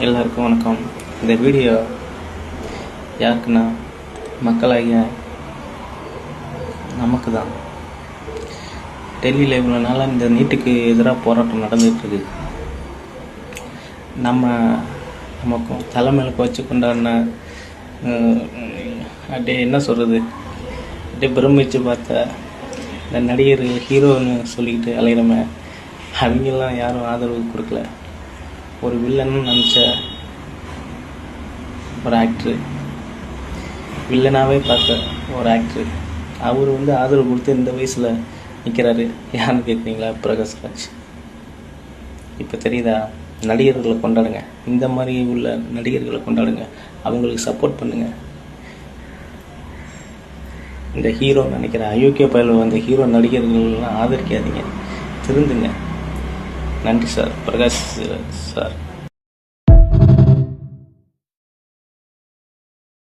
எல்லாருக்கும் வணக்கம். இந்த வீடியோ யாருக்குன்னா மக்களாகிய நமக்கு தான். டெல்லியில் இவ்வளோ நாளாக இந்த நீட்டுக்கு எதிராக போராட்டம் நடந்துகிட்ருக்கு. நமக்கும் தலைமையிலுக்கு வச்சு கொண்டாடின அப்படியே என்ன சொல்கிறது, அப்படியே பிரமிச்சு பார்த்த இந்த நடிகர் ஹீரோன்னு சொல்லிக்கிட்டு அலையிறமே, அவங்கெல்லாம் யாரும் ஆதரவு கொடுக்கல. ஒரு வில்லன்னு நினச்ச ஒரு ஆக்டரு, வில்லனாகவே பார்த்த ஒரு ஆக்டரு, அவர் ஆதரவு கொடுத்து இந்த வயசில் நிற்கிறாரு. யாருன்னு கேட்குறீங்களா? பிரகாஷ்ராஜ். இப்போ தெரியுதா? நடிகர்களை கொண்டாடுங்க, இந்த மாதிரி உள்ள நடிகர்களை கொண்டாடுங்க, அவங்களுக்கு சப்போர்ட் பண்ணுங்கள். இந்த ஹீரோ நினைக்கிற அயோக்கிய பயல் ஹீரோ நடிகர்கள்லாம் ஆதரிக்காதீங்க, திருந்துங்க. நன்றி சார், பிரகாஷ் சார்.